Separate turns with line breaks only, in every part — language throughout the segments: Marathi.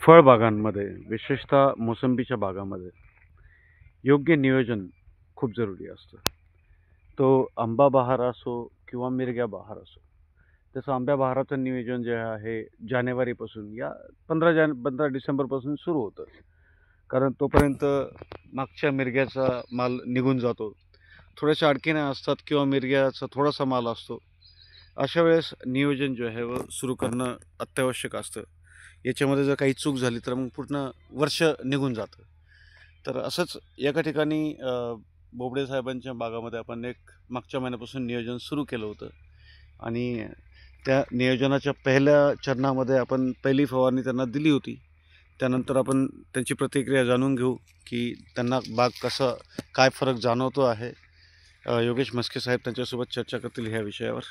फळबागांमध्ये विशेषतः मोसंबीच्या बागामध्ये योग्य नियोजन खूप जरुरी असतं. तो आंबा बहार असो किंवा मिरग्या बहार असो. तसं आंब्या बहाराचं नियोजन जे आहे जानेवारीपासून या 15 डिसेंबरपासून सुरू होतं. कारण तोपर्यंत मागच्या मिरग्याचा माल निघून जातो. थोड्याशा अडकीने असतात किंवा मिरग्याचा थोडासा माल असतो. अशा वेळेस नियोजन जे आहे सुरू करणं अत्यावश्यक असतं. याच्यामध्ये जर काही चूक झाली तर मग पूर्ण वर्ष निघून जातं. तर असंच एका ठिकाणी बोबडे साहेबांच्या बागामध्ये आपण एक मागच्या महिन्यापासून नियोजन सुरू केलं होतं आणि त्या नियोजनाच्या पहिल्या चरणामध्ये आपण पहिली फवारणी त्यांना दिली होती. त्यानंतर आपण त्यांची प्रतिक्रिया जाणून घेऊ की त्यांना बाग कसा काय फरक जाणवतो आहे. योगेश म्हस्के साहेब त्यांच्यासोबत चर्चा करतील ह्या विषयावर.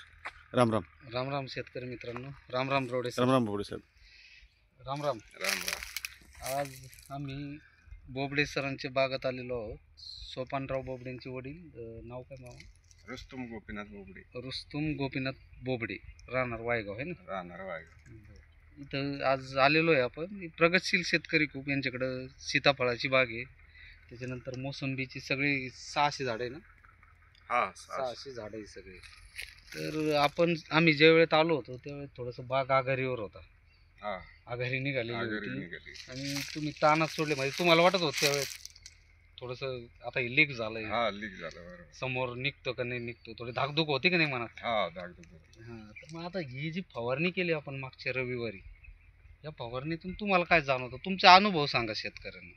राम राम.
राम राम शेतकरी मित्रांनो. राम राम रोडे
राम राम बोबडे साहेब.
राम राम राम राम. आज आम्ही बोबडे सरांच्या बागात आलेलो आहोत. सोपानराव बोबडेंचे वडील, नाव काय मामा?
रुस्तुम गोपीनाथ बोबडे.
रुस्तुम गोपीनाथ बोबडे, राहणार वायगाव आहे ना?
राहणार वायगाव.
इथं आज आलेलो आहे आपण. प्रगतशील शेतकरी खूप, यांच्याकडं सीताफळाची बाग आहे, त्याच्यानंतर मोसंबीची सगळी 600 झाडं आहे ना?
हा,
600 झाडं आहे सगळे. तर आम्ही ज्या वेळेत आलो होतो त्यावेळेस थोडंसं बाग आघारीवर होता.
हा,
आघारी निघाली
निघाली.
आणि तुम्ही तानात सोडले, म्हणजे तुम्हाला वाटत होतं त्यावेळेस थोडंसं आता हे लीक झालंय.
हा, लीक झालं. बरोबर.
समोर निघतो का नाही निघतो, थोडी धाकधूक होती की नाही मनात?
हा, धाकधूक.
हां, तर मग आता ही जी फवारणी केली आपण मागच्या रविवारी, या फवारणीतून तुम्हाला काय जाणवतं? तुमचा अनुभव सांगा शेतकऱ्यांना.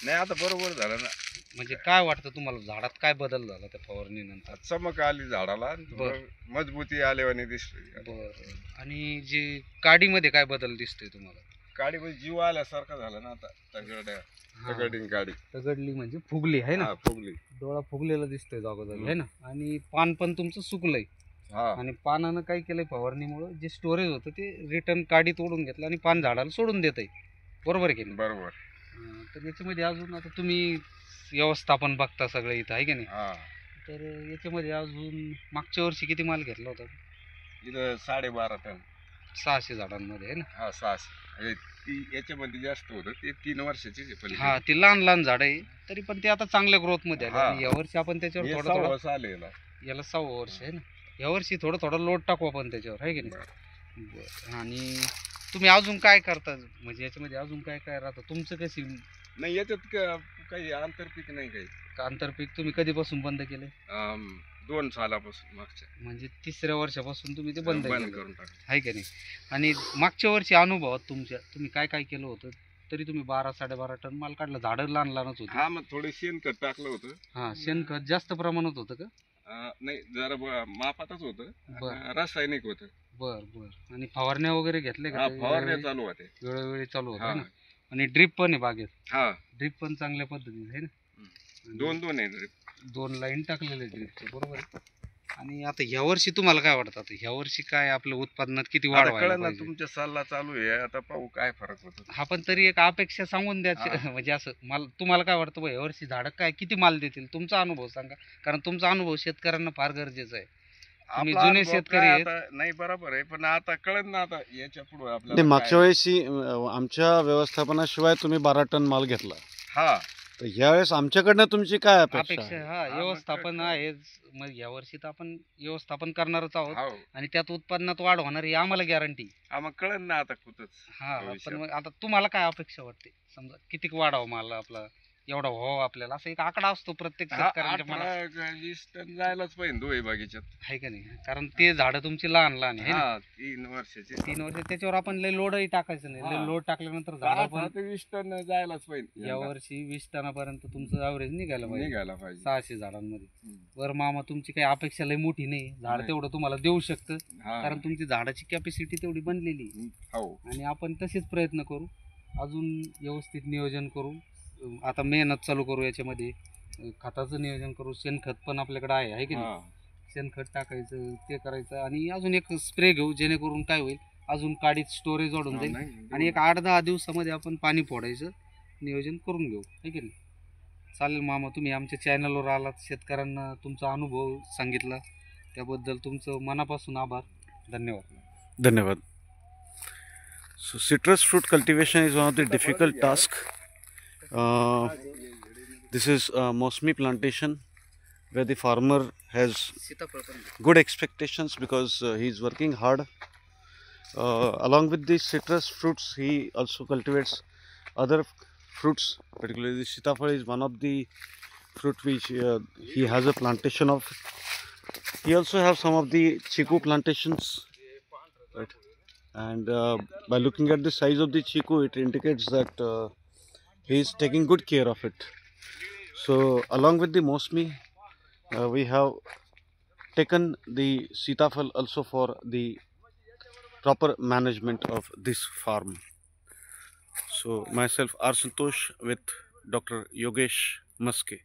नाही, आता बरोबर झालं ना.
म्हणजे काय वाटतं तुम्हाला, झाडात काय बदल झाला त्या फवारणीनंतर?
चमक आली झाडाला,
बरं.
मजबूती आल्यावानी दिसली.
बरं. आणि जे काडीमध्ये काय बदल दिसतोय तुम्हाला?
काडी म्हणजे जीव आल्यासारखं झालं ना आता. तगडिंग काडी
तगडली म्हणजे फुगली आहे ना?
फुगली.
डोळा फुगलेला दिसतोय जागोजागी आहे ना? आणि पान पण तुमचं सुकलंय.
हा,
आणि पानानं काय केलंय, फवारणीमुळं जे स्टोरेज होतं ते रिटर्न काडी तोडून घेतलं आणि पान झाडाला सोडून देत आहे. बरोबर आहे की नाही?
बरोबर.
तर याच्यामध्ये अजून आता तुम्ही व्यवस्थापन बघता सगळं इथं आहे की नाही?
हा,
तर याच्यामध्ये अजून मागच्या वर्षी किती माल घेतला होता?
इथं 12.5 टन.
600 झाडांमध्ये आहे ना?
हा, 600. याच्यामध्ये जास्त होतं ते 3 वर्षाचीच आहे.
हा, ती लहान लहान झाड आहे, तरी पण ते आता चांगल्या ग्रोथ मध्ये आले.
हा.
आणि यावर्षी आपण त्याच्यावर थोडं थोडं,
वर्ष आले
याला 6वं वर्ष आहे ना, यावर्षी थोडं थोडं लोड टाकू आपण त्याच्यावर आहे की नाही? बरं. आणि तुम्ही अजून काय करता, म्हणजे याच्यामध्ये अजून काय काय राहतं तुमचं? कशी
नाही, याच्यात काही आंतरपीक नाही. काही
आंतरपीक तुम्ही कधीपासून बंद केले?
2 सालापासून मागच्या.
म्हणजे 3ऱ्या वर्षापासून तुम्ही ते बंद केलं
करून टाकलं.
आहे की नाही? आणि मागच्या वर्षी अनुभवात तुम्ही काय काय केलं होतं? तरी तुम्ही 12-12.5 टन माल काढला. झाडं लहान लहानच होती.
हा, मग थोडे शेणखत टाकलं होतं.
हा, शेणखत जास्त प्रमाणात होतं का?
नाही, जरा मापातच होतं.
बरं.
रासायनिक होतं.
बर. आणि फवारण्या वगैरे घेतल्या का?
फवारण्या चालू होते.
वेळोवेळी चालू होत्या
हा,
ना? आणि ड्रिप पण आहे बागेत?
हा,
ड्रिप पण चांगल्या पद्धतीने आहे ना?
2 आहे.
2 लाईन टाकलेले ड्रिपचे, बरोबर आहे. आणि आता ह्या वर्षी तुम्हाला काय वाटतं, आता ह्या वर्षी काय आपल्या उत्पादनात किती वाढ
आता
व्हायला
कळलं ना,
पाहिजे?
तुमचा सल्ला चालू आहे. आता पाहू काय फरक होतो.
हा, पण तरी एक अपेक्षा सांगून द्या. म्हणजे असं तुम्हाला काय वाटतं ह्या वर्षी झाडं काय किती माल देतील? तुमचा अनुभव सांगा, कारण तुमचा अनुभव शेतकऱ्यांना फार गरजेचा आहे. तुम्ही
आपला
जुने
अनुभव
शेतकरी
काय
आहेत.
आता, नाही बरोबर आहे, पण आता कळत ना आता याच्या पुढे
ते
आपल्याला
मागच्या
काय.
वेळेसी आमच्या व्यवस्थापनाशिवाय तुम्ही 12 टन माल घेतला.
हा,
तर यावेळेस आमच्याकडनं तुमची काय अपेक्षा
अपेक्षा
आहे?
हा,
मग
व्यवस्थापन
काय.
आहे. मग या वर्षी तर आपण व्यवस्थापन करणारच आहोत,
हो.
आणि त्यात उत्पन्नात वाढ होणार ही आम्हाला गॅरंटी.
मग कळत ना आता कुठंच.
हा, पण
भविष्यात.
मग आता तुम्हाला काय अपेक्षा वाटते? समजा किती वाढावं माल आपला, एवढा व्हावं आपल्याला, असा एक आकडा असतो प्रत्येक
हा,
शेतकऱ्यांच्या मनात,
18-20 टन जायलाच पाहिजे दोन्ही बागीच्यात.
आहे का नाही? कारण ते झाडं तुमची लहान लहान आहे ना?
हा, 3 वर्षाचे.
3 वर्ष त्याच्यावर आपण लय लोडही टाकायचं नाही. लय
हा.
लोड टाकल्यानंतर झाडं पण
20 टन जायलाच पाहिजे.
या वर्षी 20 टनापर्यंत तुमचं ॲव्हरेज निघायला पाहिजे
निघायला पाहिजे.
600 झाडांमध्ये.
हम्म.
बरं मामा, तुमची काही अपेक्षा लय मोठी नाही, झाड
नाही.
तेवढं तुम्हाला देऊ शकतं,
हा.
कारण तुमची झाडाची कॅपॅसिटी तेवढी बनलेली आहे.
हो.
आणि आपण तसेच प्रयत्न करू, अजून व्यवस्थित नियोजन करू. आता मेहनत चालू करू याच्यामध्ये, खताचं नियोजन करू. शेणखत पण आपल्याकडे आहे की नाही?
हा.
शेणखत टाकायचं, ते करायचं. आणि अजून एक स्प्रे घेऊ, जेणेकरून काय होईल, अजून काडीत स्टोरेज वाढून जाईल.
नाही,
आणि एक 8-10 दिवसामध्ये आपण पाणी फोडायचं नियोजन करून घेऊ, आहे की नाही? चालेल मामा, तुम्ही आमच्या चॅनलवर आलात, शेतकऱ्यांना तुमचा अनुभव सांगितला, त्याबद्दल तुमचं मनापासून आभार. धन्यवाद.
धन्यवाद. So citrus fruit cultivation is one of the difficult task. This is a Mosmi plantation where the farmer has
सीताफळ पण घे.
good expectations because he is working hard. Along with the citrus fruits, he also cultivates other fruits. Particularly, sitafal is one of the fruit which he has a plantation of. He also has some of the chiku plantations, right? And by looking at the size of the chiku, it indicates that he is taking good care of it. So, along with the Mosmi, we have taken the sitafal also for the proper management of this farm. So myself R. Santosh with Dr. Yogesh Maske.